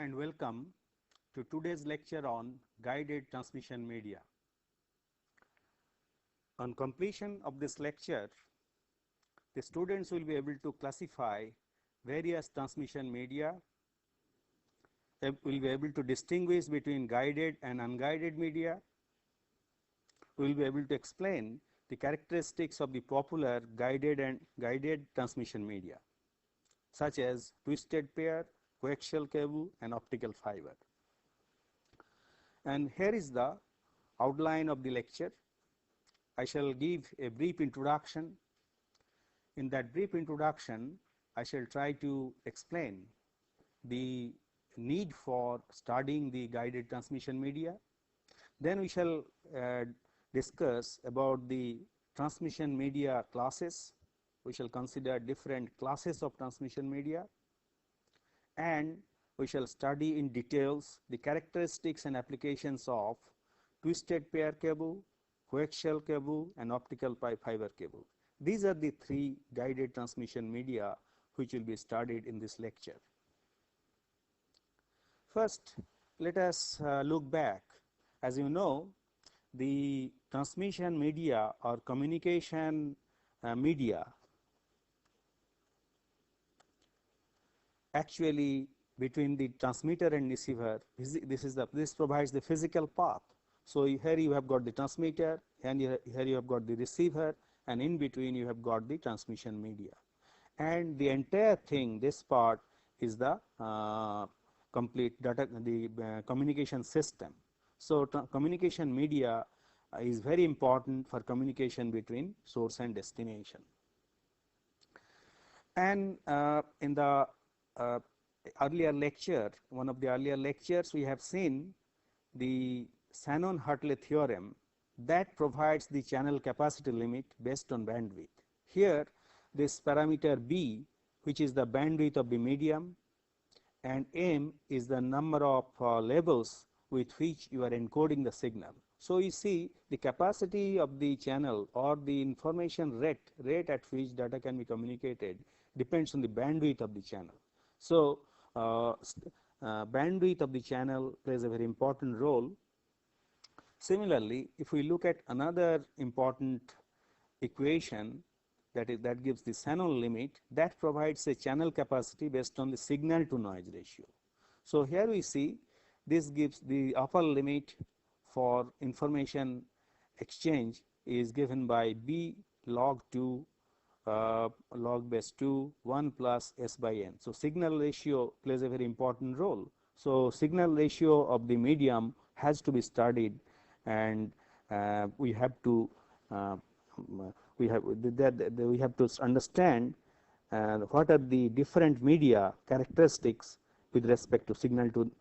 and welcome to today's lecture on guided transmission media. On completion of this lecture, the students will be able to classify various transmission media, will be able to distinguish between guided and unguided media. We will be able to explain the characteristics of the popular guided transmission media, such as twisted pair, coaxial cable and optical fiber. And here is the outline of the lecture. I shall give a brief introduction. In that brief introduction, I shall try to explain the need for studying the guided transmission media. Then we shall discuss about the transmission media classes. We shall consider different classes of transmission media, and we shall study in details the characteristics and applications of twisted pair cable, coaxial cable and optical fiber cable. These are the three guided transmission media which will be studied in this lecture. First, let us look back. As you know, the transmission media or communication media actually between the transmitter and receiver, this provides the physical path. So here you have got the transmitter, and here you have got the receiver, and in between you have got the transmission media. And the entire thing, this part is the complete data, the communication system. So communication media is very important for communication between source and destination. And in the earlier lecture, one of the earlier lectures, we have seen the Shannon-Hartley theorem that provides the channel capacity limit based on bandwidth. Here this parameter B, which is the bandwidth of the medium, and M is the number of labels with which you are encoding the signal. So you see the capacity of the channel or the information rate at which data can be communicated depends on the bandwidth of the channel. So bandwidth of the channel plays a very important role. Similarly, if we look at another important equation, that gives the Shannon limit, that provides a channel capacity based on the signal to noise ratio. So here we see this gives the upper limit for information exchange is given by B log 2 log base 2 1 plus S by N. So signal ratio plays a very important role. So signal ratio of the medium has to be studied, and we have to understand what are the different media characteristics with respect to signal to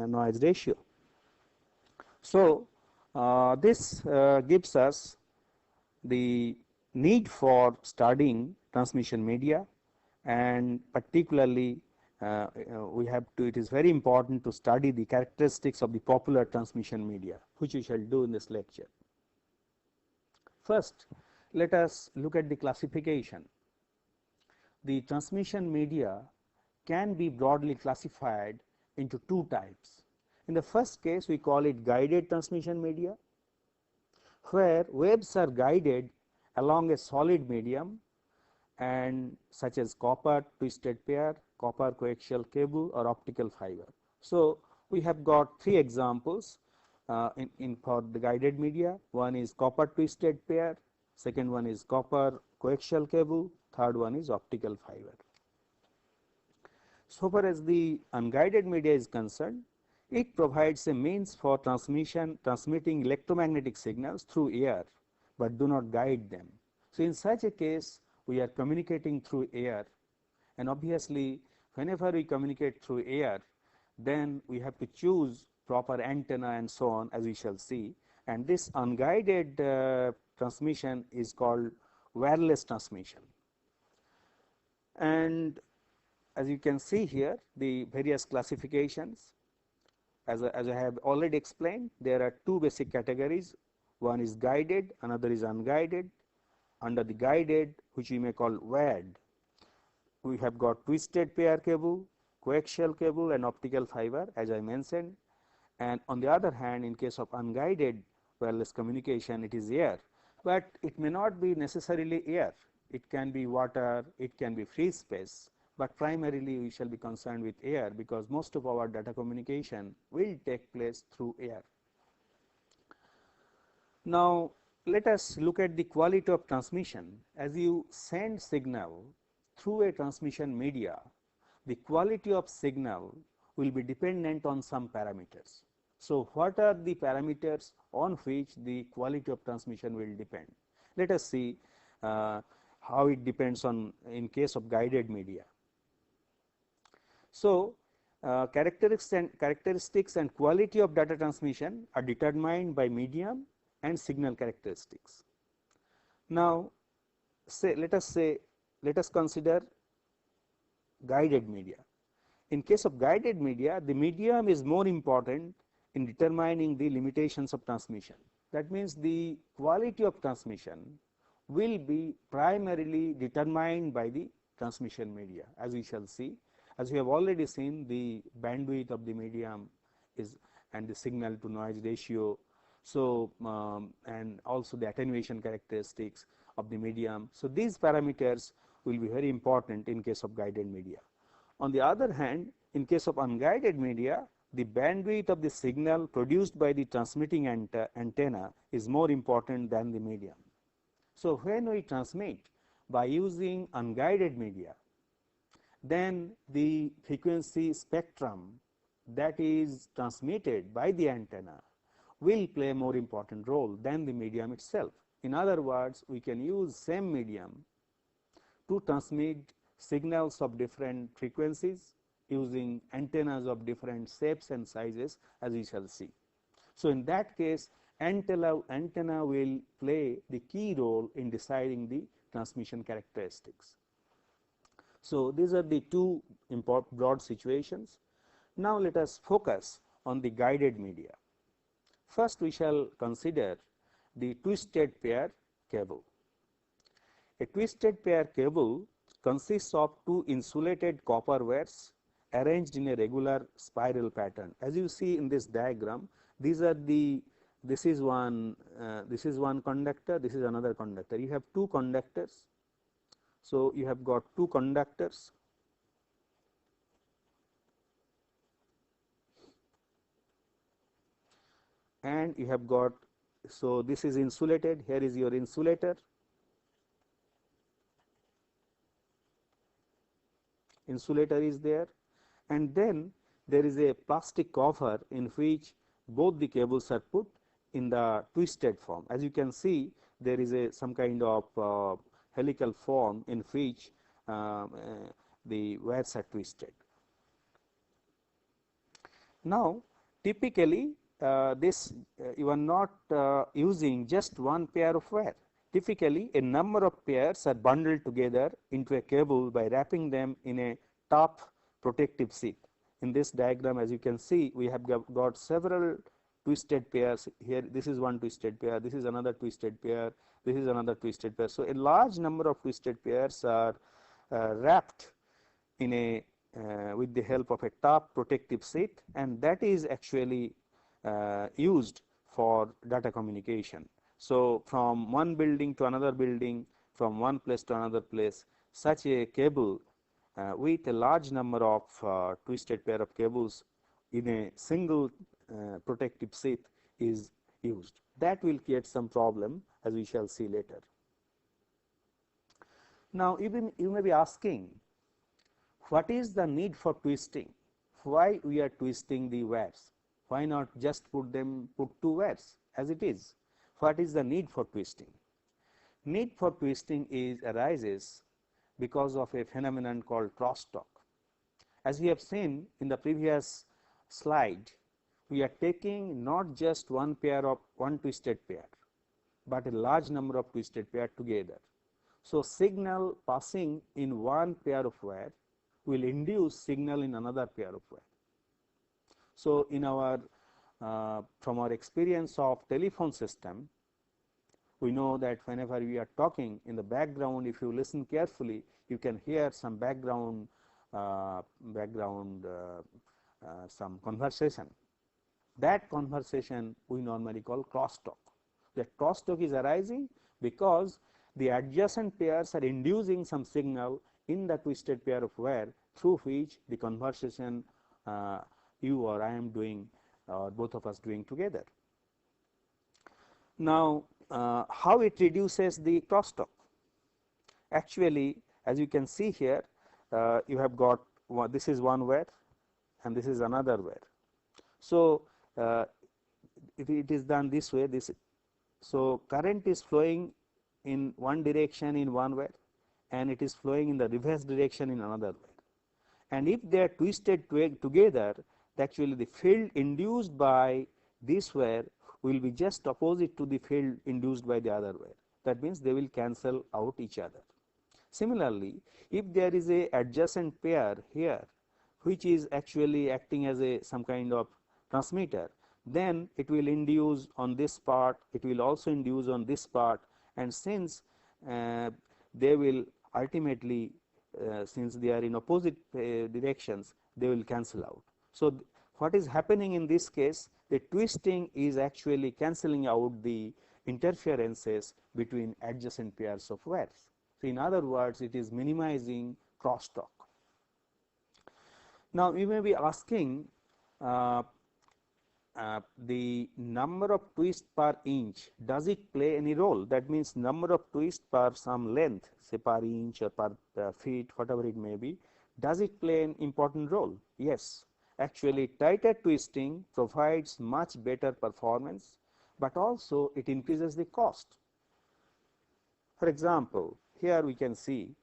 noise ratio. So this gives us the need for studying transmission media, and particularly it is very important to study the characteristics of the popular transmission media, which we shall do in this lecture. First, let us look at the classification. The transmission media can be broadly classified into two types. In the first case, we call it guided transmission media, where waves are guided along a solid medium, and such as copper twisted pair, copper coaxial cable or optical fiber. So we have got three examples for the guided media. One is copper twisted pair, second one is copper coaxial cable, third one is optical fiber. So far as the unguided media is concerned, it provides a means for transmitting electromagnetic signals through air, but do not guide them. So in such a case, we are communicating through air, and obviously whenever we communicate through air, then we have to choose proper antenna and so on, as we shall see, and this unguided transmission is called wireless transmission. And as you can see here, the various classifications, as I have already explained, there are two basic categories. One is guided, another is unguided. Under the guided, which we may call WAD, we have got twisted pair cable, coaxial cable and optical fiber, as I mentioned, and on the other hand, in case of unguided wireless communication, it is air, but it may not be necessarily air. It can be water, it can be free space, but primarily we shall be concerned with air, because most of our data communication will take place through air. Now, let us look at the quality of transmission. As you send signal through a transmission media, the quality of signal will be dependent on some parameters. So, what are the parameters on which the quality of transmission will depend? Let us see how it depends on in case of guided media. So, characteristics and quality of data transmission are determined by medium and signal characteristics. Now, let us consider guided media. In case of guided media, the medium is more important in determining the limitations of transmission. That means the quality of transmission will be primarily determined by the transmission media, as we shall see. As we have already seen, the bandwidth of the medium is and the signal to noise ratio. So, and also the attenuation characteristics of the medium. So, these parameters will be very important in case of guided media. On the other hand, in case of unguided media, the bandwidth of the signal produced by the transmitting antenna is more important than the medium. So, when we transmit by using unguided media, then the frequency spectrum that is transmitted by the antenna will play a more important role than the medium itself. In other words, we can use same medium to transmit signals of different frequencies using antennas of different shapes and sizes, as we shall see. So, in that case, antenna will play the key role in deciding the transmission characteristics. So, these are the two broad situations. Now, let us focus on the guided media. First, we shall consider the twisted pair cable. A twisted pair cable consists of two insulated copper wires arranged in a regular spiral pattern. As you see in this diagram, this is one conductor, this is another conductor. You have two conductors. So, you have got two conductors and you have got, so this is insulated, here is your insulator, is there, and then there is a plastic cover in which both the cables are put in the twisted form. As you can see, there is some kind of helical form in which the wires are twisted. Now, typically you are not using just one pair of wire. Typically, a number of pairs are bundled together into a cable by wrapping them in a top protective sheath. In this diagram, as you can see, we have got several twisted pairs here. This is one twisted pair, this is another twisted pair, this is another twisted pair. So, a large number of twisted pairs are wrapped in a with the help of a top protective sheath, and that is actually used for data communication. So, from one building to another building, from one place to another place, such a cable with a large number of twisted pair of cables in a single protective sheath is used. That will create some problem, as we shall see later. Now, even you may be asking, what is the need for twisting? Why we are twisting the wires? Why not just put two wires as it is? What is the need for twisting? Need for twisting arises because of a phenomenon called crosstalk. As we have seen in the previous slide, we are taking not just one twisted pair, but a large number of twisted pair together. So, signal passing in one pair of wire will induce signal in another pair of wire. So, in our from our experience of telephone system, we know that whenever we are talking in the background, if you listen carefully, you can hear some background background some conversation. That conversation we normally call crosstalk. That crosstalk is arising because the adjacent pairs are inducing some signal in the twisted pair of wire through which the conversation you or I am doing or both of us doing together. Now, how it reduces the crosstalk? Actually, as you can see here, you have got this is one wire and this is another wire. So, if it is done this way, so current is flowing in one direction in one wire and it is flowing in the reverse direction in another wire. And if they are twisted together, actually the field induced by this wire will be just opposite to the field induced by the other wire. That means they will cancel out each other. Similarly, if there is a adjacent pair here which is actually acting as some kind of transmitter, then it will induce on this part, it will also induce on this part, and since they will ultimately since they are in opposite directions, they will cancel out. So, what is happening in this case, the twisting is actually cancelling out the interferences between adjacent pairs of wires. So, in other words, it is minimizing crosstalk. Now, you may be asking the number of twists per inch, does it play any role? That means number of twists per some length, say per inch or per feet, whatever it may be, does it play an important role? Yes, actually tighter twisting provides much better performance, but also it increases the cost. For example, here we can see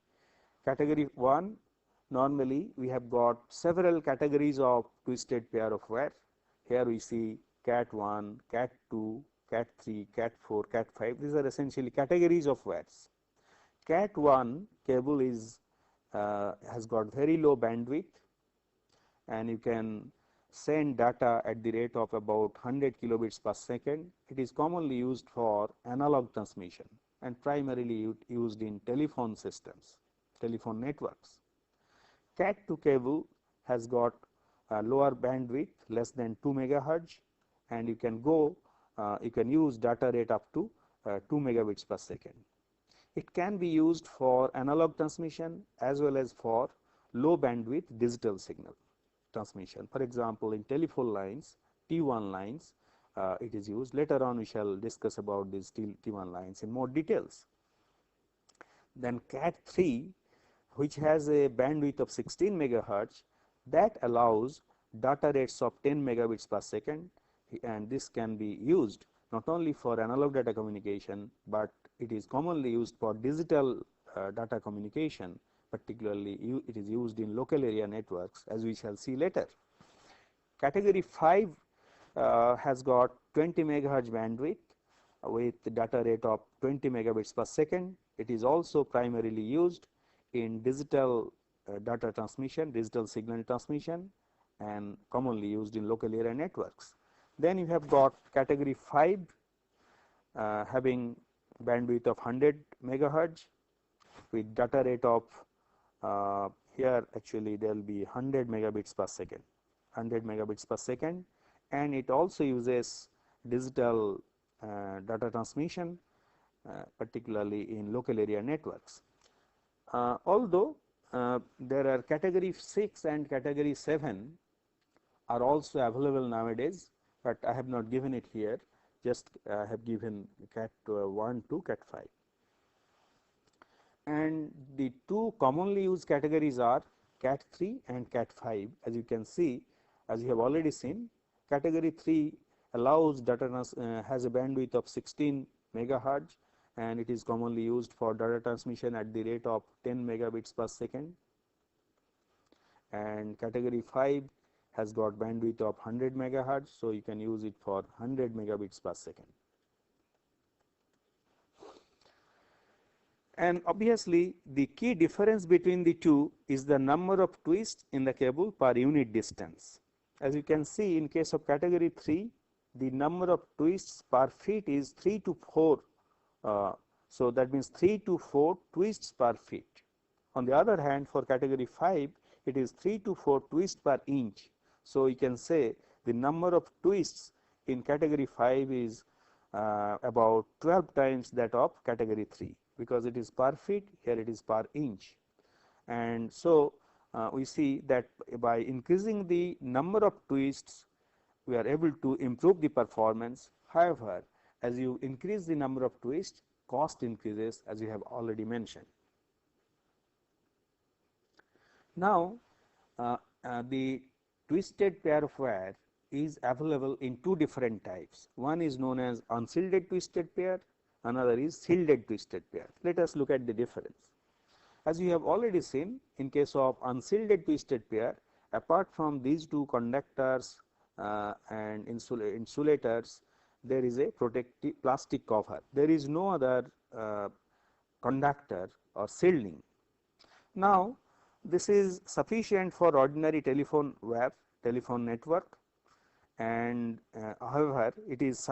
category 1, normally we have got several categories of twisted pair of wire. Here we see Cat 1, Cat 2, Cat 3, Cat 4, Cat 5. These are essentially categories of wires. Cat 1 cable is has got very low bandwidth, and you can send data at the rate of about 100 kilobits per second. It is commonly used for analog transmission and primarily used in telephone systems, telephone networks. Cat 2 cable has got lower bandwidth, less than 2 megahertz, and you can go you can use data rate up to 2 megabits per second. It can be used for analog transmission as well as for low bandwidth digital signal transmission. For example, in telephone lines, T1 lines, it is used. Later on we shall discuss about these T1 lines in more details. Then Cat 3, which has a bandwidth of 16 megahertz, that allows data rates of 10 megabits per second, and this can be used not only for analog data communication, but it is commonly used for digital data communication. Particularly it is used in local area networks, as we shall see later. Category 5 has got 20 megahertz bandwidth with the data rate of 20 megabits per second. It is also primarily used in digital data transmission, digital signal transmission, and commonly used in local area networks. Then you have got category 5 having bandwidth of 100 megahertz with data rate of here actually there will be 100 megabits per second, 100 megabits per second, and it also uses digital data transmission, particularly in local area networks. Although there are category 6 and category 7 are also available nowadays, but I have not given it here, just have given Cat 1 to Cat 5. And the two commonly used categories are Cat 3 and Cat 5. As you can see, as you have already seen, category 3 allows data has a bandwidth of 16 megahertz, and it is commonly used for data transmission at the rate of 10 megabits per second. And category 5 has got bandwidth of 100 megahertz, so you can use it for 100 megabits per second. And obviously, the key difference between the two is the number of twists in the cable per unit distance. As you can see, in case of category 3, the number of twists per feet is 3 to 4. So that means 3 to 4 twists per feet. On the other hand, for category 5, it is 3 to 4 twists per inch. So, you can say the number of twists in category 5 is about 12 times that of category 3, because it is per feet, here it is per inch. And so, we see that by increasing the number of twists, we are able to improve the performance. However, as you increase the number of twists, cost increases, as you have already mentioned. Now, the twisted pair of wire is available in two different types. One is known as unshielded twisted pair, another is shielded twisted pair. Let us look at the difference. As you have already seen, in case of unshielded twisted pair, apart from these two conductors and insulators, there is a protective plastic cover. There is no other conductor or shielding. Now, this is sufficient for ordinary telephone wire, telephone network, and however, it is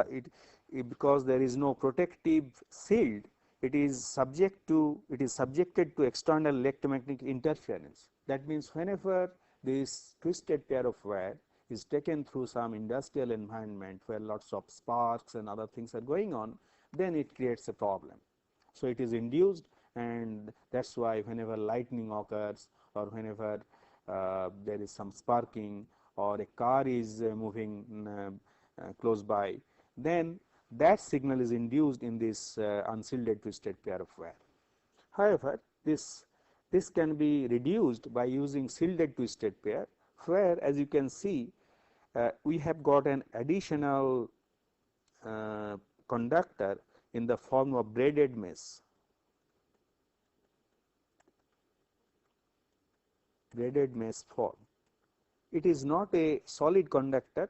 because there is no protective shield, it is subjected to external electromagnetic interference. That means, whenever this twisted pair of wire is taken through some industrial environment where lots of sparks and other things are going on, then it creates a problem. So, it is induced, and that is why whenever lightning occurs, or whenever there is some sparking, or a car is moving close by, then that signal is induced in this unshielded twisted pair of wire. However, this can be reduced by using shielded twisted pair, where, as you can see, we have got an additional conductor in the form of braided mesh. Braided mesh form. It is not a solid conductor,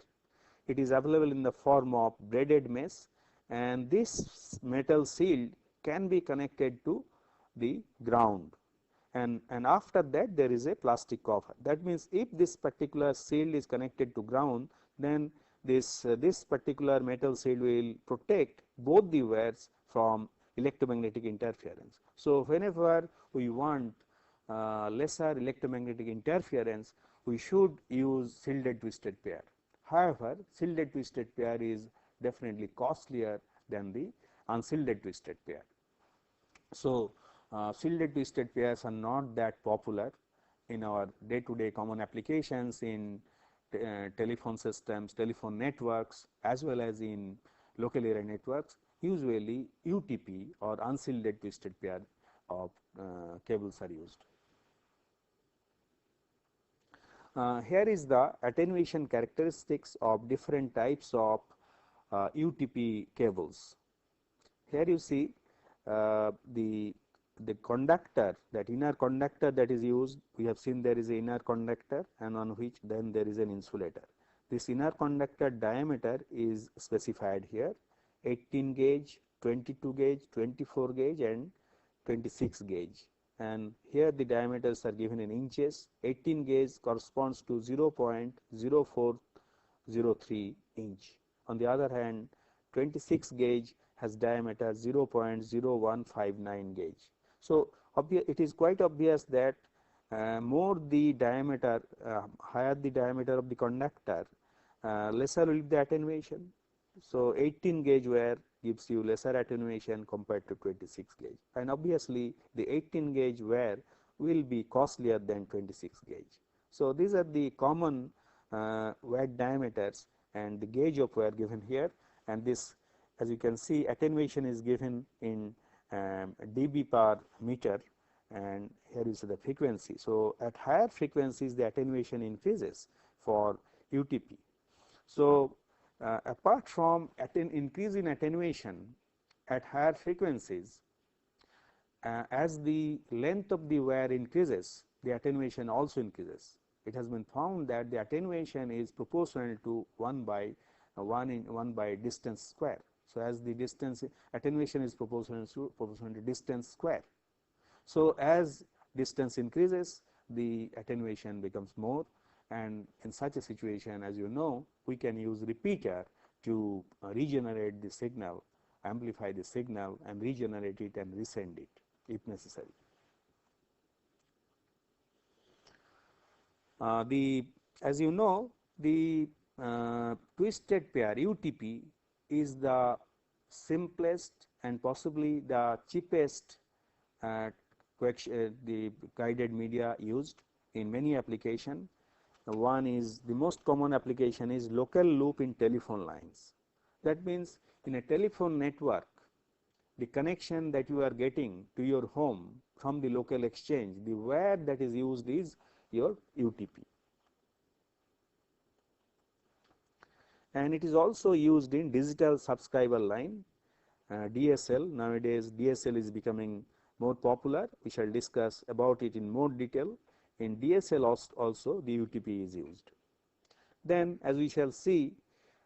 it is available in the form of braided mesh, and this metal shield can be connected to the ground, and after that there is a plastic cover. That means, if this particular shield is connected to ground, then this particular metal shield will protect both the wires from electromagnetic interference. So, whenever we want lesser electromagnetic interference, we should use shielded twisted pair. However, shielded twisted pair is definitely costlier than the unshielded twisted pair. So, shielded twisted pairs are not that popular in our day-to-day common applications in telephone systems, telephone networks, as well as in local area networks. Usually, UTP or unshielded twisted pair of cables are used. Here is the attenuation characteristics of different types of UTP cables. Here you see the conductor, that inner conductor that is used. We have seen there is an inner conductor, and on which then there is an insulator. This inner conductor diameter is specified here: 18 gauge, 22 gauge, 24 gauge, and 26 gauge. And here the diameters are given in inches. 18 gauge corresponds to 0.0403 inch. On the other hand, 26 gauge has diameter 0.0159 gauge. So, it is quite obvious that more the diameter, higher the diameter of the conductor, lesser will be the attenuation. So, 18 gauge wire gives you lesser attenuation compared to 26 gauge, and obviously the 18 gauge wire will be costlier than 26 gauge. So, these are the common wire diameters and the gauge of wire given here, and this, as you can see, attenuation is given in dB per meter, and here is the frequency. So, at higher frequencies the attenuation increases for UTP. So, apart from increase in attenuation at higher frequencies, as the length of the wire increases, the attenuation also increases. It has been found that the attenuation is proportional to 1 by distance square. So, as the distance attenuation is proportional to distance square. So, as distance increases, the attenuation becomes more, and in such a situation, as you know, we can use repeater to regenerate the signal, amplify the signal, and regenerate it and resend it if necessary. The as you know, the twisted pair UTP is the simplest and possibly the cheapest the guided media used in many application. One is the most common application is local loop in telephone lines. That means in a telephone network, the connection that you are getting to your home from the local exchange, the wire that is used is your UTP. And it is also used in digital subscriber line, DSL. Nowadays DSL is becoming more popular. We shall discuss about it in more detail. In DSL also the UTP is used. Then as we shall see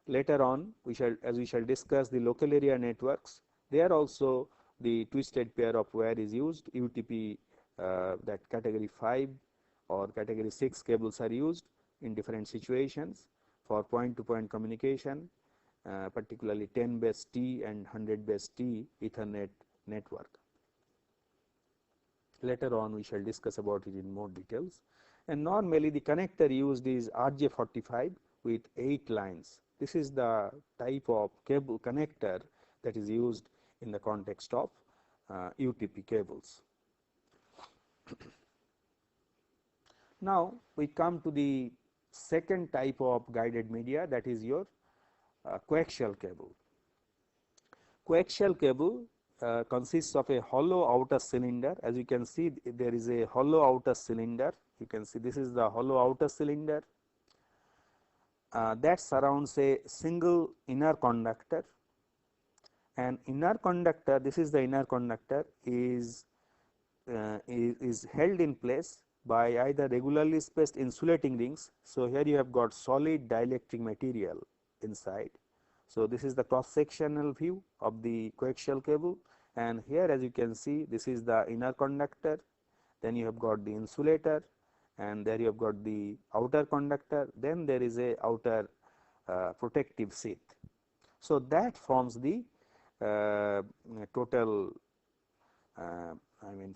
later on, we shall discuss the local area networks. There also the twisted pair of wire is used. UTP that category 5 or category 6 cables are used in different situations for point to point communication, particularly 10 base T and 100 base T Ethernet network. Later on we shall discuss about it in more details. And normally the connector used is RJ45 with 8 lines. This is the type of cable connector that is used in the context of UTP cables. Now we come to the second type of guided media, that is your coaxial cable. Coaxial cable consists of a hollow outer cylinder. As you can see, there is a hollow outer cylinder. You can see this is the hollow outer cylinder that surrounds a single inner conductor. And inner conductor, this is the inner conductor, is held in place by either regularly spaced insulating rings. So here you have got solid dielectric material inside. So this is the cross sectional view of the coaxial cable, and here as you can see, this is the inner conductor, then you have got the insulator, and there you have got the outer conductor, then there is a outer protective sheath. So that forms the total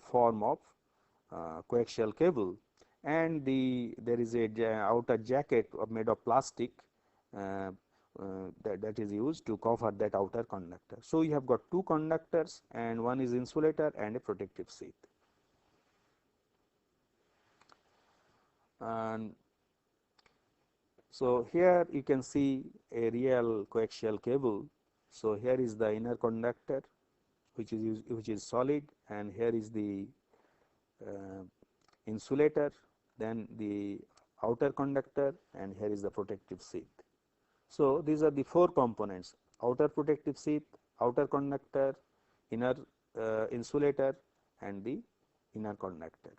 form of coaxial cable, and there is a outer jacket made of plastic that is used to cover that outer conductor. So you have got two conductors, and one is insulator and a protective sheath. And so here you can see a real coaxial cable. So here is the inner conductor which is solid, and here is the insulator, then the outer conductor, and here is the protective sheath. So these are the four components: outer protective sheath, outer conductor, inner insulator, and the inner conductor.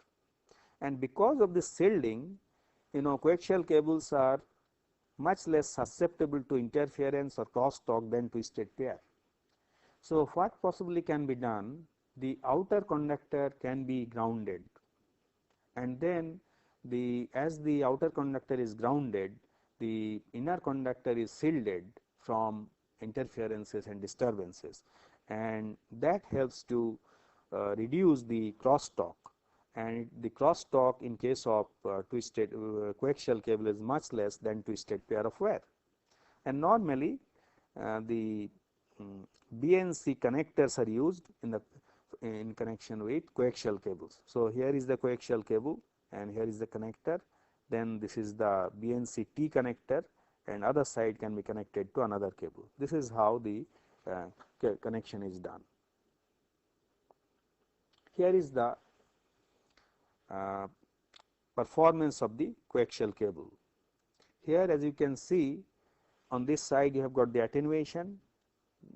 And because of this shielding, coaxial cables are much less susceptible to interference or crosstalk than twisted pair. So what possibly can be done? The outer conductor can be grounded, and then as the outer conductor is grounded, the inner conductor is shielded from interferences and disturbances, and that helps to reduce the crosstalk. And the crosstalk in case of twisted coaxial cable is much less than twisted pair of wire. And normally the BNC connectors are used in connection with coaxial cables. So here is the coaxial cable, and here is the connector. Then this is the BNC T connector, and other side can be connected to another cable. This is how the connection is done. Here is the performance of the coaxial cable. Here as you can see, on this side you have got the attenuation,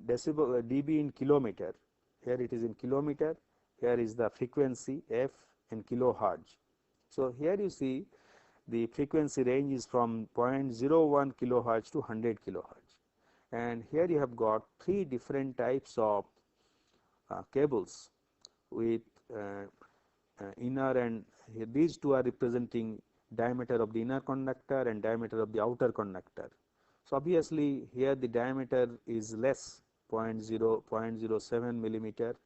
decibel dB in kilometer. Here it is in kilometer. Here is the frequency f in kilohertz. So here you see the frequency range is from 0.01 kilohertz to 100 kilohertz. And here you have got three different types of cables with inner, and these two are representing diameter of the inner conductor and diameter of the outer conductor. So obviously here the diameter is less, 0.07 millimeter,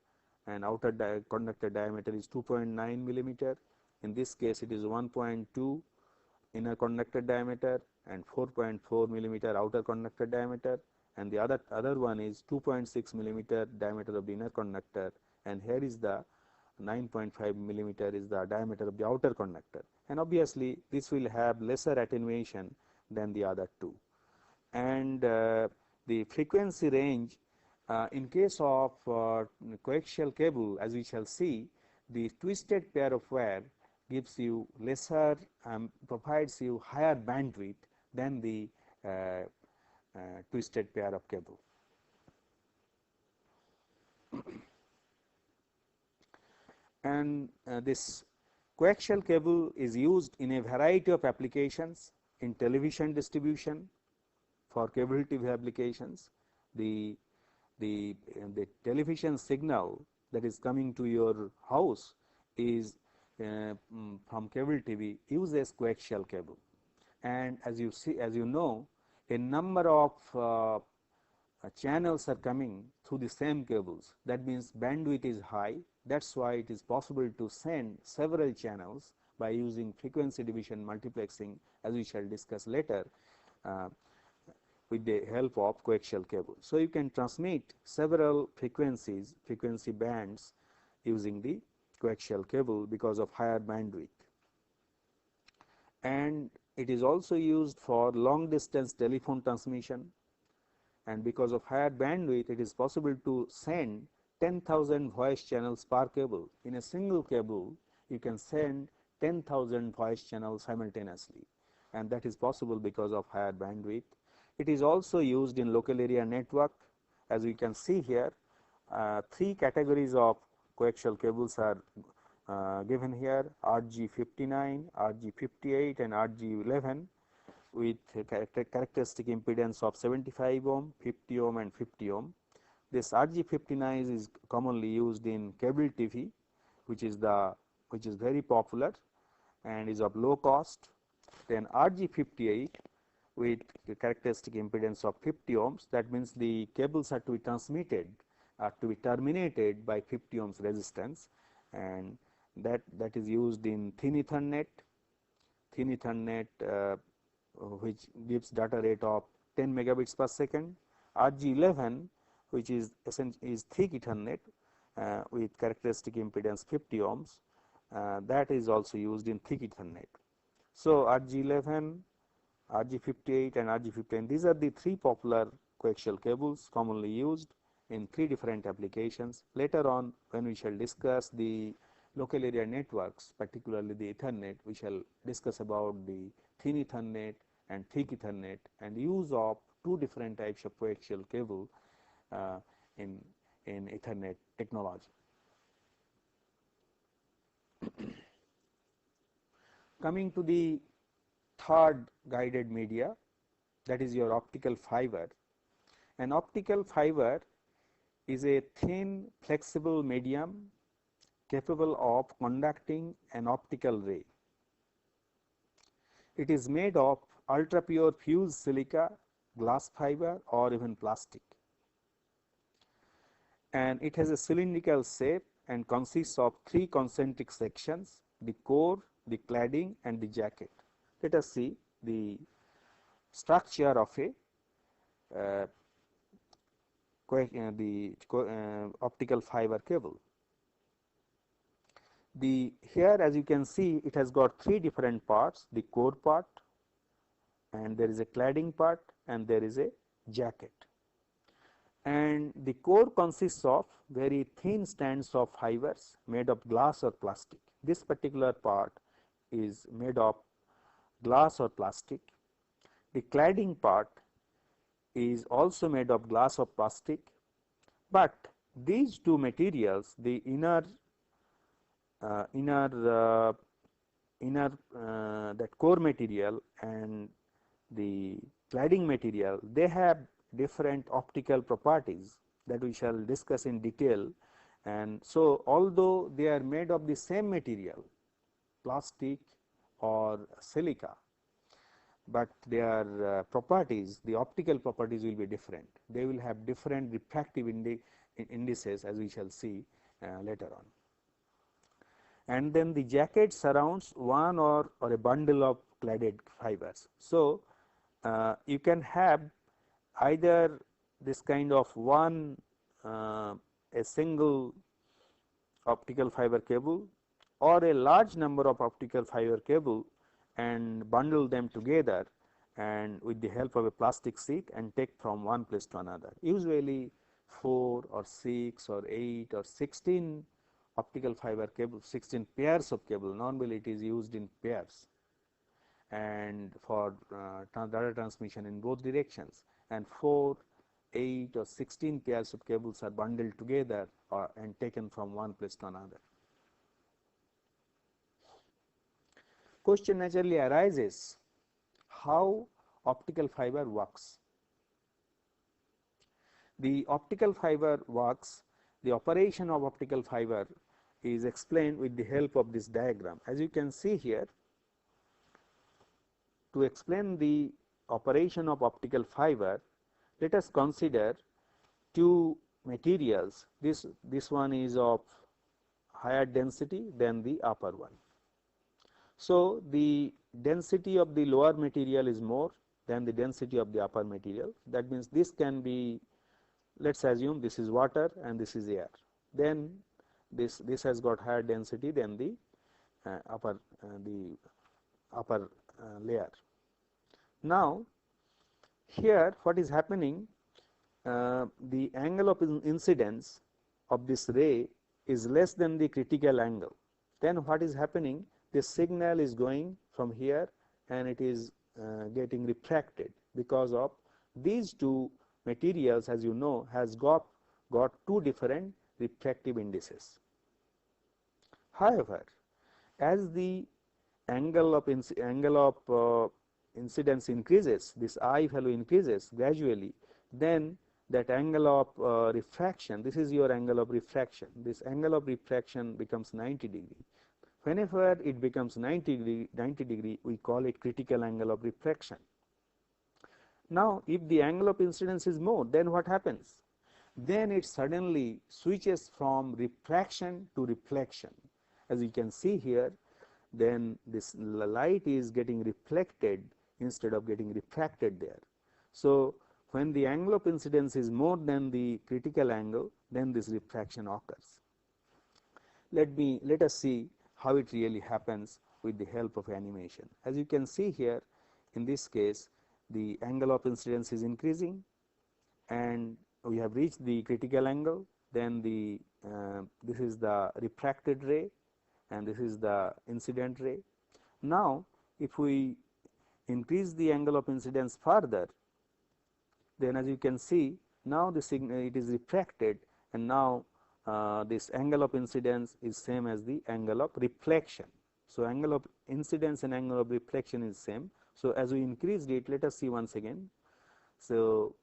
and outer conductor diameter is 2.9 millimeter. In this case it is 1.2 inner conductor diameter and 4.4 millimeter outer conductor diameter, and the other one is 2.6 millimeter diameter of the inner conductor, and here is the 9.5 millimeter is the diameter of the outer conductor, and obviously this will have lesser attenuation than the other two. And the frequency range in case of coaxial cable, as we shall see, the twisted pair of wire gives you lesser provides you higher bandwidth than the twisted pair of cable. And this coaxial cable is used in a variety of applications in television distribution. For cable TV applications, the television signal that is coming to your house is from cable TV uses coaxial cable, and as you know, a number of channels are coming through the same cables. That means bandwidth is high. That's why it is possible to send several channels by using frequency division multiplexing, as we shall discuss later, with the help of coaxial cable. So you can transmit several frequency bands using the coaxial cable because of higher bandwidth. And it is also used for long distance telephone transmission, and because of higher bandwidth it is possible to send 10,000 voice channels per cable. In a single cable you can send 10,000 voice channels simultaneously, and that is possible because of higher bandwidth. It is also used in local area network. As we can see here, three categories of coaxial cables are given here: RG59, RG58 and RG11, with characteristic impedance of 75 ohm, 50 ohm and 50 ohm. This RG59 is commonly used in cable TV, which is very popular and is of low cost. Then RG58 with the characteristic impedance of 50 ohms. That means the cables are to be transmitted, are to be terminated by 50 ohms resistance, and that is used in thin Ethernet, which gives data rate of 10 megabits per second. RG11, which is thick Ethernet with characteristic impedance 50 ohms, that is also used in thick Ethernet. So RG11, RG58 and RG15, these are the three popular coaxial cables commonly used in three different applications. Later on, when we shall discuss the local area networks, particularly the Ethernet, we shall discuss about the thin Ethernet and thick Ethernet and use of two different types of coaxial cable in Ethernet technology. Coming to the third guided media, that is your optical fiber. An optical fiber is a thin flexible medium capable of conducting an optical ray. It is made of ultra pure fused silica, glass fiber or even plastic, and it has a cylindrical shape and consists of three concentric sections: the core, the cladding and the jacket. Let us see the structure of a optical fiber cable. Here, as you can see, it has got three different parts: the core part, and there is a cladding part, and there is a jacket. And the core consists of very thin strands of fibers made of glass or plastic. This particular part is made of glass or plastic. The cladding part is also made of glass or plastic, but these two materials, the inner that core material and the cladding material, they have different optical properties that we shall discuss in detail. And so although they are made of the same material, plastic or silica, but their properties, the optical properties will be different. They will have different refractive indices, as we shall see later on. And then the jacket surrounds one or a bundle of cladded fibers. So, you can have either this kind of one a single optical fiber cable or a large number of optical fiber cable and bundle them together and with the help of a plastic sheet and take from one place to another. Usually 4 or 6 or 8 or 16 optical fiber cable, 16 pairs of cable. Normally it is used in pairs and for data transmission in both directions, and 4, 8 or 16 pairs of cables are bundled together and taken from one place to another. Question naturally arises, how optical fiber works? The optical fiber works, the operation of optical fiber is explained with the help of this diagram. As you can see here, to explain the operation of optical fiber, let us consider two materials. This one is of higher density than the upper one. So, the density of the lower material is more than the density of the upper material. That means this can be, let us assume this is water and this is air. Then this has got higher density than the upper layer. Now, here what is happening, the angle of incidence of this ray is less than the critical angle. Then what is happening, this signal is going from here and it is getting refracted because of these two materials, as you know, has got two different refractive indices. However, as the angle of incidence increases, this I value increases gradually, then that angle of refraction, this is your angle of refraction, this angle of refraction becomes 90 degree. Whenever it becomes 90 degree, we call it critical angle of refraction. Now, if the angle of incidence is more, then what happens? Then it suddenly switches from refraction to reflection. As you can see here, then this light is getting reflected instead of getting refracted there. So, when the angle of incidence is more than the critical angle, then this refraction occurs. Let us see how it really happens with the help of animation. As you can see here, in this case, the angle of incidence is increasing and we have reached the critical angle. Then this is the refracted ray and this is the incident ray. Now, if we increase the angle of incidence further, then as you can see, now the signal, it is refracted, and now this angle of incidence is same as the angle of reflection. So, angle of incidence and angle of reflection is same. So, as we increased it, let us see once again. So,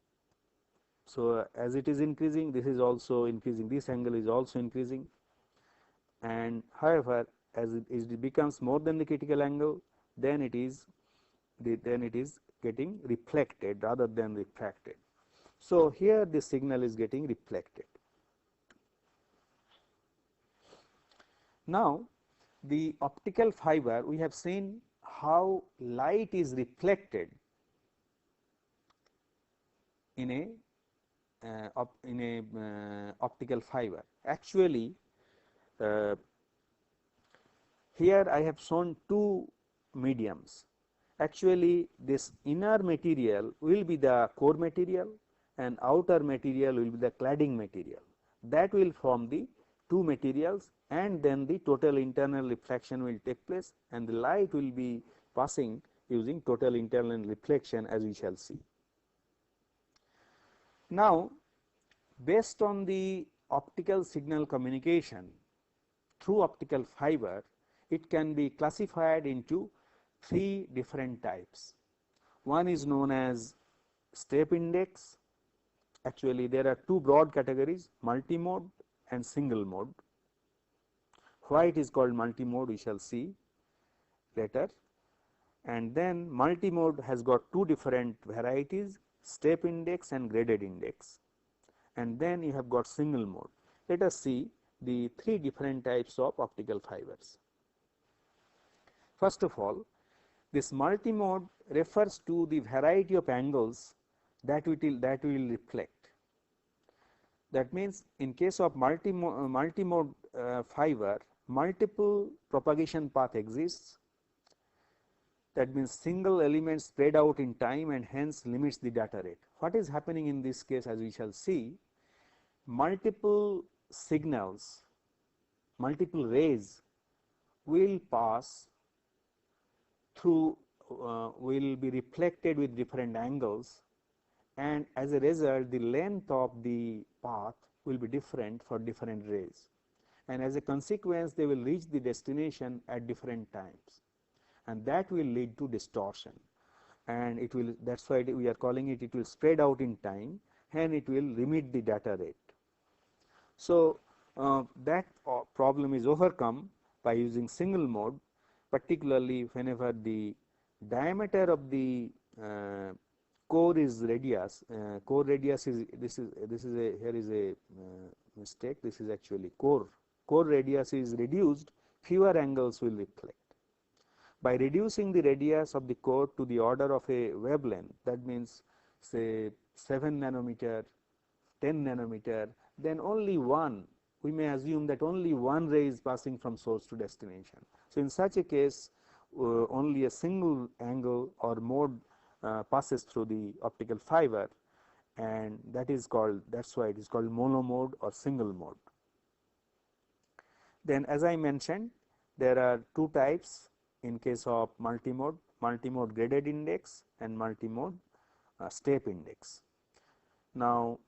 as it is increasing, this is also increasing, this angle is also increasing, and however, as it becomes more than the critical angle, then it is getting reflected rather than refracted. So, here the signal is getting reflected. Now, the optical fiber, we have seen how light is reflected in a optical fiber. Actually, here I have shown two mediums. Actually, this inner material will be the core material and outer material will be the cladding material. That will form the two materials, and then the total internal reflection will take place and the light will be passing using total internal reflection, as we shall see. Now, based on the optical signal communication through optical fiber, it can be classified into three different types. One is known as step index. Actually, there are two broad categories, multimode and single mode. Why it is called multimode, we shall see later. And then multimode has got two different varieties, step index and graded index. And then you have got single mode. Let us see the three different types of optical fibers. First of all, This multimode refers to the variety of angles that we will reflect. That means, in case of multimode fiber, multiple propagation path exists. That means single element spread out in time and hence limits the data rate. What is happening in this case, as we shall see, multiple signals, multiple rays will pass through, will be reflected with different angles, and as a result the length of the path will be different for different rays, and as a consequence they will reach the destination at different times, and that will lead to distortion, and it will, that is why we are calling it, it will spread out in time and it will limit the data rate. So, that problem is overcome by using single mode, particularly whenever the diameter of the core is radius. Core radius is, this is a, here is a mistake, this is actually core radius is reduced, fewer angles will reflect. By reducing the radius of the core to the order of a wavelength, that means say 7 nanometer, 10 nanometer, then only one, we may assume that only one ray is passing from source to destination. So, in such a case only a single angle or mode passes through the optical fiber, and that is called, that is why it is called monomode or single mode. Then, as I mentioned, there are two types in case of multimode: multimode graded index and multimode step index. Now,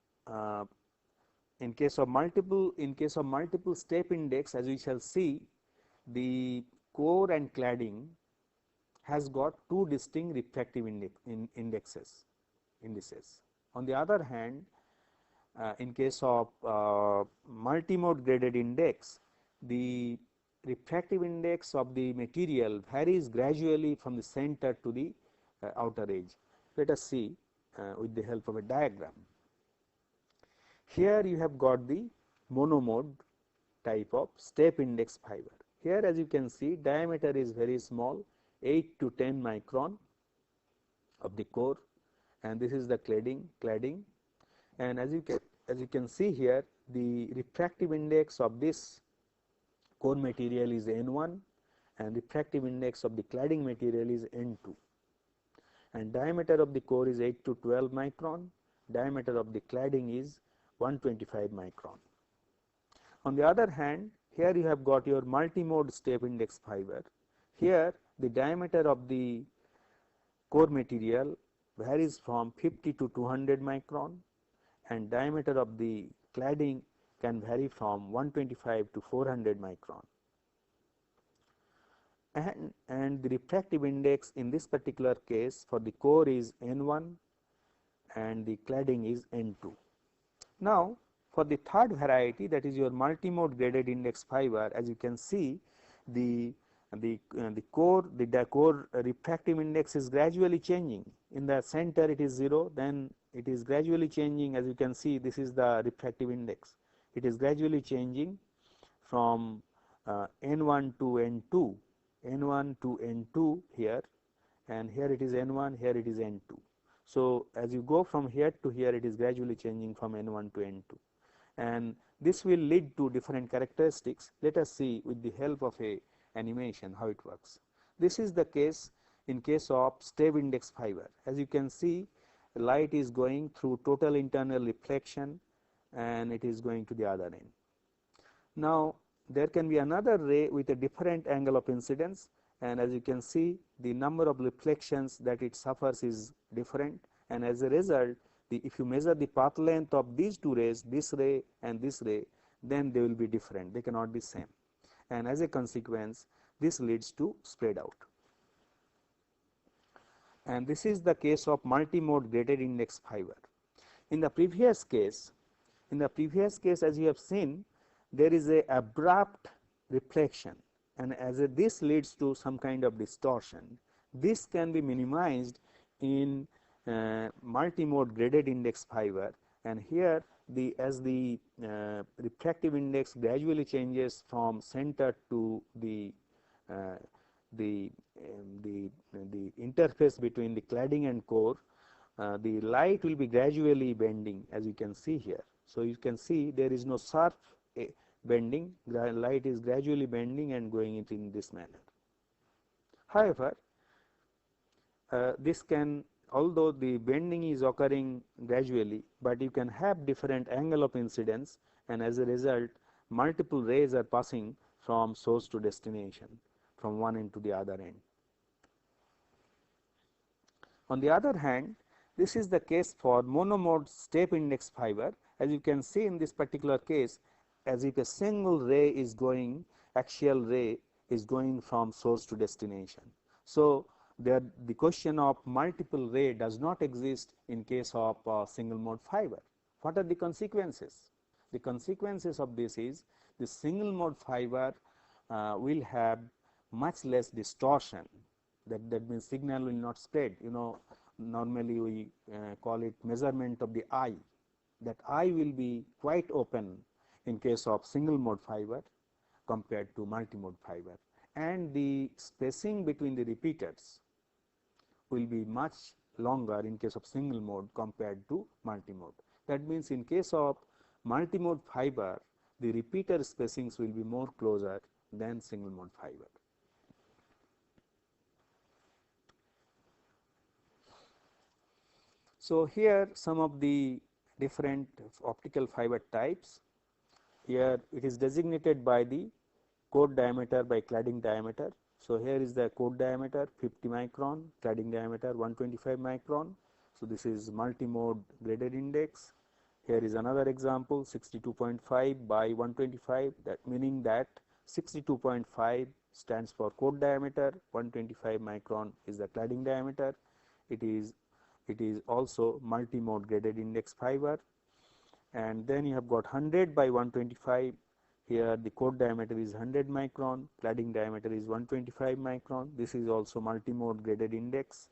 in case of multiple step index, as we shall see, the core and cladding has got two distinct refractive indices. On the other hand, in case of multimode graded index, the refractive index of the material varies gradually from the center to the outer edge. Let us see with the help of a diagram. Here you have got the monomode type of step index fiber. Here, as you can see, diameter is very small, 8 to 10 micron of the core, and this is the cladding, and as you can see here, the refractive index of this core material is N1 and refractive index of the cladding material is N2, and diameter of the core is 8 to 12 micron, diameter of the cladding is 125 micron. On the other hand, here you have got your multimode step index fiber. Here the diameter of the core material varies from 50 to 200 micron, and diameter of the cladding can vary from 125 to 400 micron. And the refractive index in this particular case for the core is N1 and the cladding is N2. Now, for the third variety, that is your multimode graded index fiber, as you can see, the core refractive index is gradually changing. In the center it is 0, then it is gradually changing. As you can see, this is the refractive index. It is gradually changing from N1 to N2, N1 to N2 here, and here it is N1, here it is N2. So, as you go from here to here, it is gradually changing from N1 to N2, and this will lead to different characteristics. Let us see with the help of a animation how it works. This is the case in case of step index fiber. As you can see, light is going through total internal reflection and it is going to the other end. Now, there can be another ray with a different angle of incidence, and as you can see, the number of reflections that it suffers is different, and as a result, if you measure the path length of these two rays, this ray and this ray, then they will be different, they cannot be same, and as a consequence this leads to spread out. And this is the case of multimode graded index fiber. In the previous case, as you have seen, there is a abrupt reflection, and as this leads to some kind of distortion. This can be minimized in multimode graded index fiber, and here as the refractive index gradually changes from center to the interface between the cladding and core, the light will be gradually bending, as you can see here. So, you can see there is no sharp bending, light is gradually bending and going it in this manner. However, this can, although the bending is occurring gradually, but you can have different angle of incidence, and as a result multiple rays are passing from source to destination, from one end to the other end. On the other hand, this is the case for monomode step index fiber. As you can see in this particular case, as if a single ray is going, axial ray is going from source to destination. So, there the question of multiple ray does not exist in case of single mode fiber. What are the consequences? The consequences of this is the single mode fiber will have much less distortion. That means signal will not spread. You know, normally we call it measurement of the eye. That eye will be quite open in case of single mode fiber compared to multi-mode fiber, and the spacing between the repeaters will be much longer in case of single mode compared to multi-mode. That means in case of multi-mode fiber, the repeater spacings will be more closer than single mode fiber. So, here some of the different optical fiber types. Here it is designated by the core diameter by cladding diameter. So, here is the core diameter 50 micron, cladding diameter 125 micron. So, this is multi-mode graded index. Here is another example 62.5 by 125, that meaning that 62.5 stands for core diameter, 125 micron is the cladding diameter. It is also multi-mode graded index fiber. And then you have got 100 by 125. Here the core diameter is 100 micron, cladding diameter is 125 micron. This is also multi-mode graded index.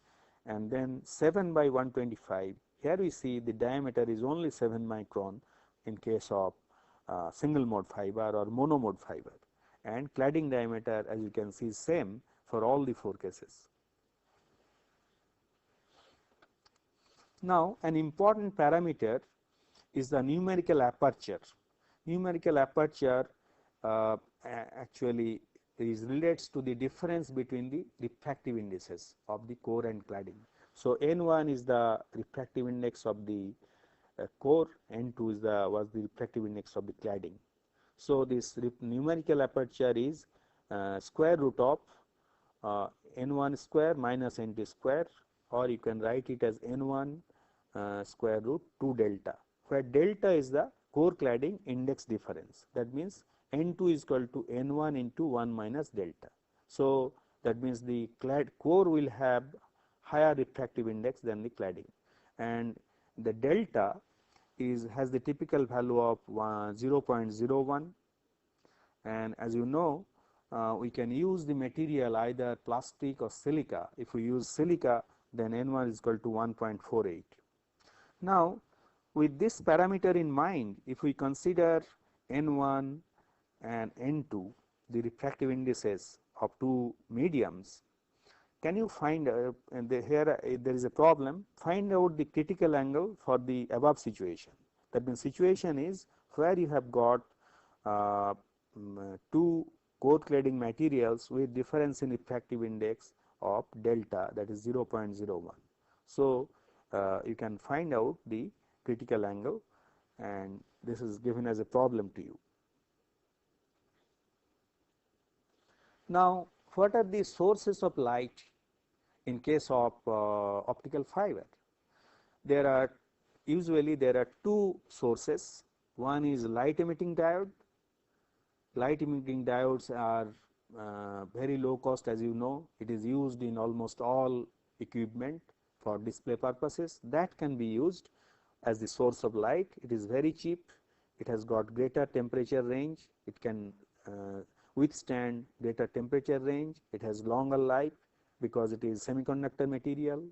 And then 7 by 125. Here we see the diameter is only 7 micron in case of single mode fiber or monomode fiber, and cladding diameter, as you can see, is same for all the 4 cases. Now, an important parameter is the numerical aperture. Numerical aperture actually relates to the difference between the refractive indices of the core and cladding. So, N1 is the refractive index of the core, N2 is was the refractive index of the cladding. So, this numerical aperture is square root of N1 square minus N2 square, or you can write it as N1 square root 2 delta, where delta is the core cladding index difference. That means N2 is equal to N1 into 1 minus delta. So, that means the core will have higher refractive index than the cladding, and the delta has the typical value of 0.01, and as you know, we can use the material either plastic or silica. If we use silica, then N1 is equal to 1.48. Now, with this parameter in mind, if we consider N1 and N2, the refractive indices of 2 mediums, can you find here there is a problem, find out the critical angle for the above situation. That means situation is where you have got 2 core cladding materials with difference in refractive index of delta, that is 0.01. So, you can find out the critical angle, and this is given as a problem to you. Now, what are the sources of light in case of optical fiber? Usually there are 2 sources. One is light emitting diode. Light emitting diodes are very low cost, as you know. It is used in almost all equipment for display purposes. That can be used as the source of light. It is very cheap. It has got greater temperature range. It can withstand greater temperature range. It has longer life because it is semiconductor material.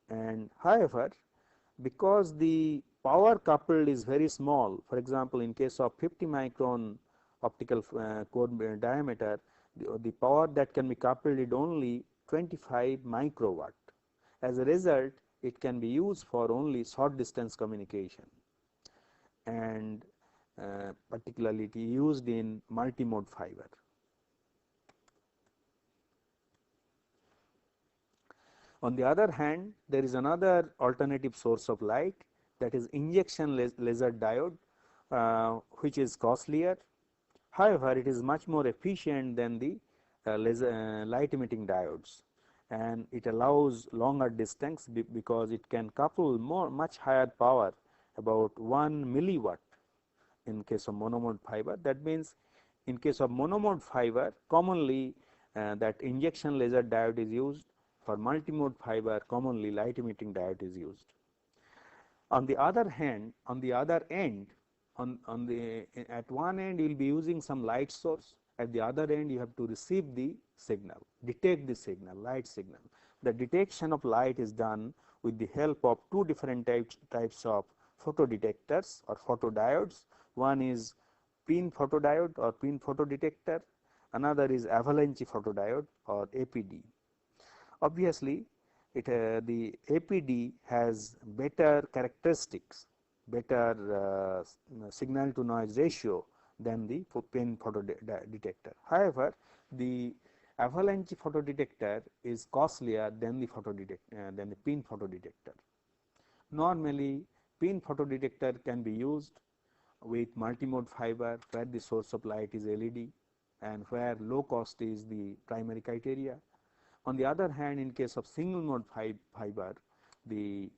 And however, because the power coupled is very small, for example, in case of 50 micron optical core diameter, the power that can be coupled is only 25 microwatt. As a result, it can be used for only short distance communication, and particularly it is used in multimode fiber. On the other hand, there is another alternative source of light, that is injection laser diode, which is costlier. However, it is much more efficient than the light emitting diodes, and it allows longer distance because it can couple much higher power, about 1 milliwatt in case of monomode fiber. That means in case of monomode fiber, commonly that injection laser diode is used. For multimode fiber, commonly light emitting diode is used. On the other hand, on the other end, at one end you will be using some light source, at the other end you have to receive the signal, detect the signal, light signal. The detection of light is done with the help of two different types of photodetectors or photodiodes. One is pin photodiode or pin photodetector, another is avalanche photodiode or APD. Obviously, the APD has better characteristics, better signal to noise ratio than the pin photodetector. However, the avalanche photodetector is costlier than the pin photodetector. Normally, pin photodetector can be used with multimode fiber where the source of light is LED and where low cost is the primary criteria. On the other hand, in case of single mode fiber, the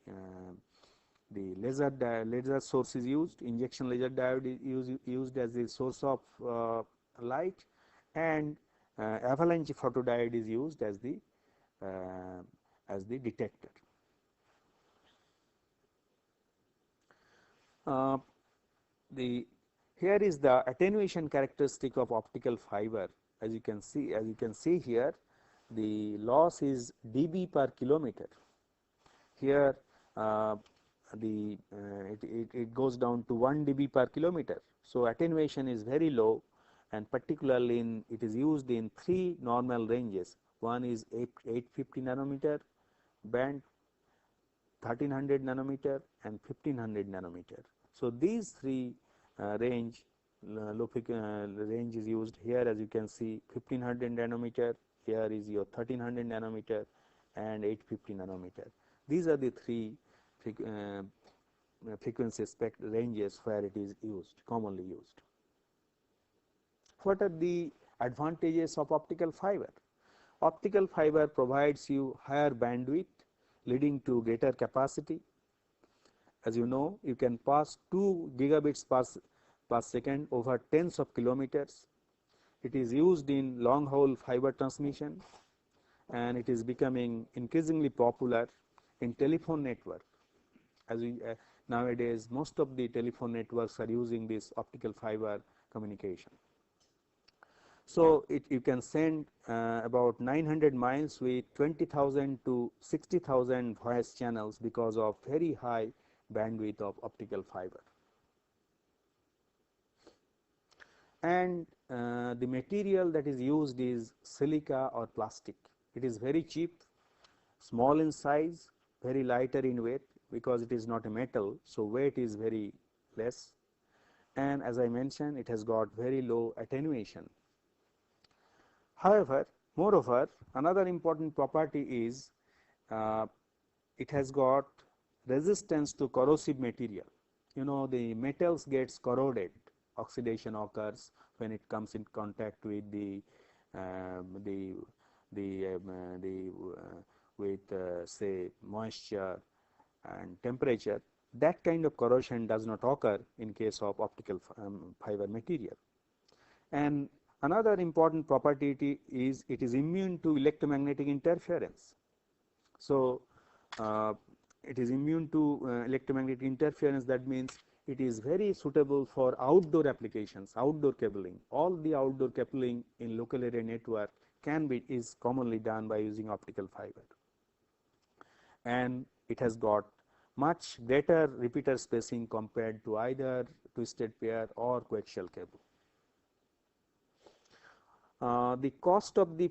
laser source is used, injection laser diode is used as the source of light, and avalanche photodiode is used as the detector. Here is the attenuation characteristic of optical fiber. As you can see here, the loss is dB per kilometer. Here it goes down to 1 dB per kilometer. So attenuation is very low, and particularly it is used in three normal ranges. One is 850 nanometer band, 1300 nanometer and 1500 nanometer. So these three range is used here. As you can see, 1500 nanometer, here is your 1300 nanometer and 850 nanometer. These are the three frequency spectrum ranges where it is commonly used. What are the advantages of optical fiber? Optical fiber provides you higher bandwidth, leading to greater capacity. As you know, you can pass 2 gigabits per second over tens of kilometers. It is used in long haul fiber transmission, and it is becoming increasingly popular in telephone network. As nowadays, most of the telephone networks are using this optical fiber communication. So you can send about 900 miles with 20,000 to 60,000 voice channels because of very high bandwidth of optical fiber. And the material that is used is silica or plastic. It is very cheap, small in size, very lighter in weight because it is not a metal, so weight is very less, and as I mentioned, it has got very low attenuation. However, moreover, another important property is it has got resistance to corrosive material. You know, the metals gets corroded, oxidation occurs when it comes in contact with say moisture and temperature. That kind of corrosion does not occur in case of optical fiber material. And another important property is it is immune to electromagnetic interference. So it is immune to electromagnetic interference. That means it is very suitable for outdoor applications, outdoor cabling. All the outdoor cabling in local area network is commonly done by using optical fiber, and it has got much greater repeater spacing compared to either twisted pair or coaxial cable. The cost of the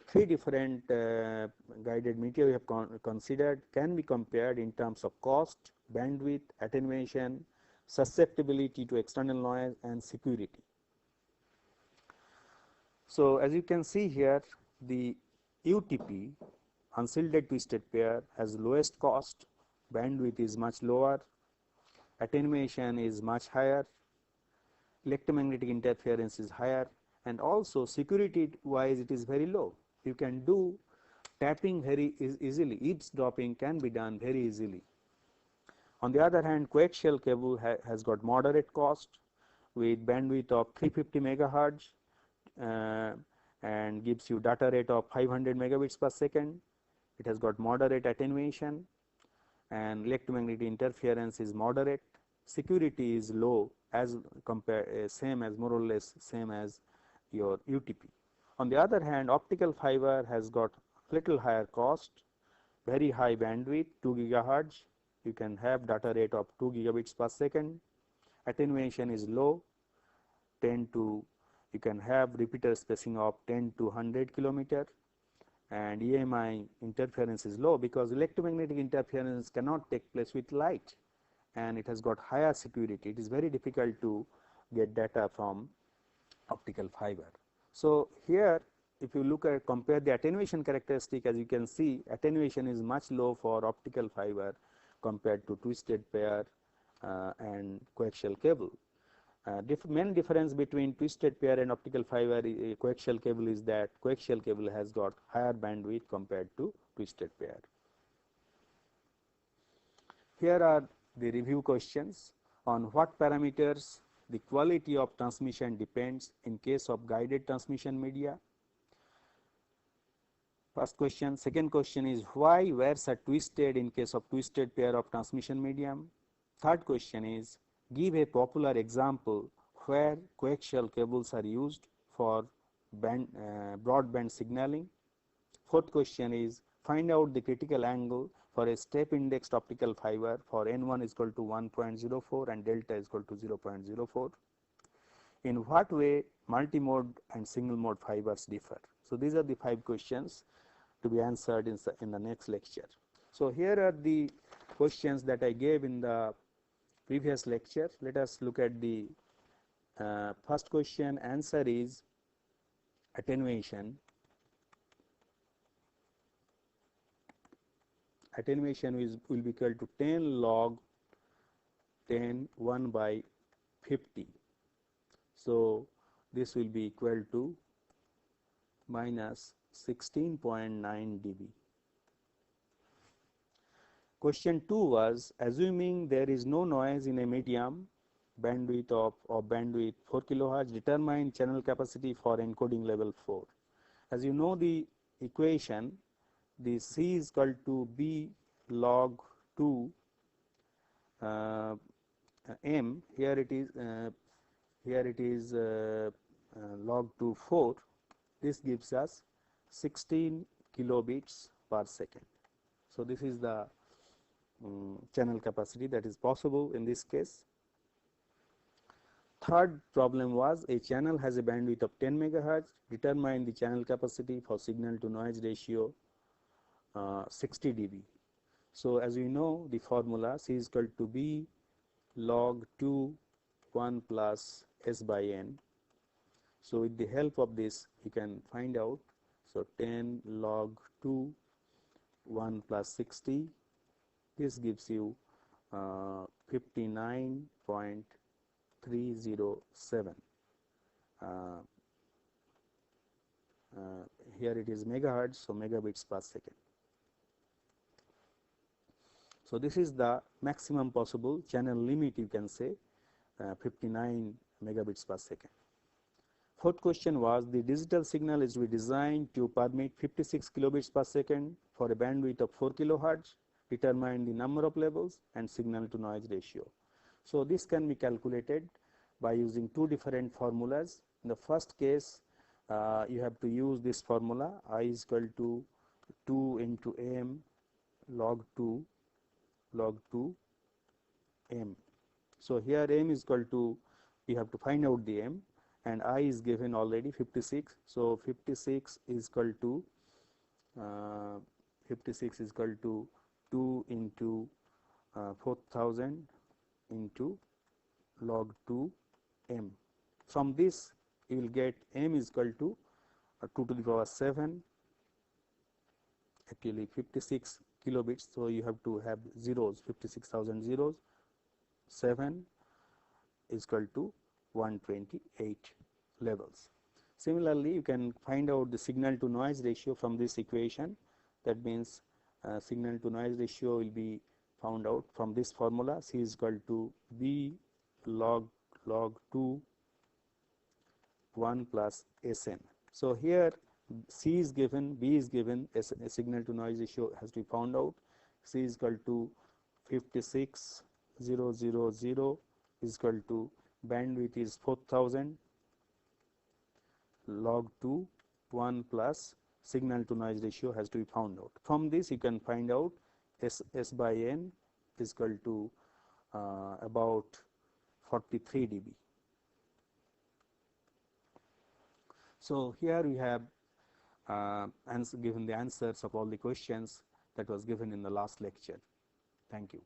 three different guided media we have considered can be compared in terms of cost, bandwidth, attenuation, susceptibility to external noise, and security. So, as you can see here, the UTP, unshielded twisted pair, has lowest cost, bandwidth is much lower, attenuation is much higher, electromagnetic interference is higher, and also security wise it is very low. You can do tapping very easily, eavesdropping can be done very easily. On the other hand, coaxial cable has got moderate cost with bandwidth of 350 megahertz and gives you data rate of 500 megabits per second. It has got moderate attenuation and electromagnetic interference is moderate. Security is low as same as more or less same as your UTP. On the other hand, optical fiber has got little higher cost, very high bandwidth, 2 gigahertz. You can have data rate of 2 gigabits per second. Attenuation is low, you can have repeater spacing of 10 to 100 kilometer, and EMI interference is low because electromagnetic interference cannot take place with light, and it has got higher security. It is very difficult to get data from optical fiber. So, here if you look at compare the attenuation characteristic, as you can see, attenuation is much low for optical fiber compared to twisted pair and coaxial cable. Main difference between twisted pair and optical fiber coaxial cable is that coaxial cable has got higher bandwidth compared to twisted pair. Here are the review questions. On what parameters the quality of transmission depends in case of guided transmission media? First question. Second question is why wires are twisted in case of twisted pair of transmission medium? Third question is give a popular example where coaxial cables are used for broadband signaling. Fourth question is find out the critical angle for a step indexed optical fiber for N1 is equal to 1.04 and delta is equal to 0.04. In what way multimode and single mode fibers differ? So, these are the 5 questions to be answered in the next lecture. So, here are the questions that I gave in the previous lecture. Let us look at the first question. Answer is attenuation. Attenuation will be equal to 10 log 10 1 by 50. So, this will be equal to minus 16.9 dB. Question 2 was assuming there is no noise in a medium, bandwidth of bandwidth 4 kilohertz, determine channel capacity for encoding level 4. As you know the equation, the C is equal to B log 2 M. Here it is log 2 4. This gives us 16 kilobits per second. So, this is the channel capacity that is possible in this case. Third problem was a channel has a bandwidth of 10 megahertz, determine the channel capacity for signal to noise ratio 60 dB. So, as we know the formula C is equal to B log 2 1 plus S by N. So, with the help of this you can find out. So, 10 log 2 1 plus 60, this gives you 59.307. Here it is megahertz, so megabits per second. So, this is the maximum possible channel limit, you can say 59 megabits per second. Fourth question was the digital signal is to be designed to permit 56 kilobits per second for a bandwidth of 4 kilohertz, determine the number of levels and signal to noise ratio. So, this can be calculated by using 2 different formulas. In the first case, you have to use this formula I is equal to 2 into M log 2 M. So, here M is equal to, you have to find out the M, and I is given already 56. So 56 is equal to 2 into 4000 into log 2 m. From this you will get m is equal to 2 to the power 7, actually 56 kilobits. So you have to have zeros, 56,000 zeros. 7 is equal to 128 levels. Similarly, you can find out the signal to noise ratio from this equation. That means signal to noise ratio will be found out from this formula. C is equal to B log 2 1 plus Sn. So here C is given, B is given, a signal to noise ratio has to be found out. C is equal to 56,000 is equal to bandwidth is 4000 log 2 1 plus signal to noise ratio has to be found out. From this you can find out S by N is equal to about 43 dB. So here we have given the answers of all the questions that was given in the last lecture. Thank you.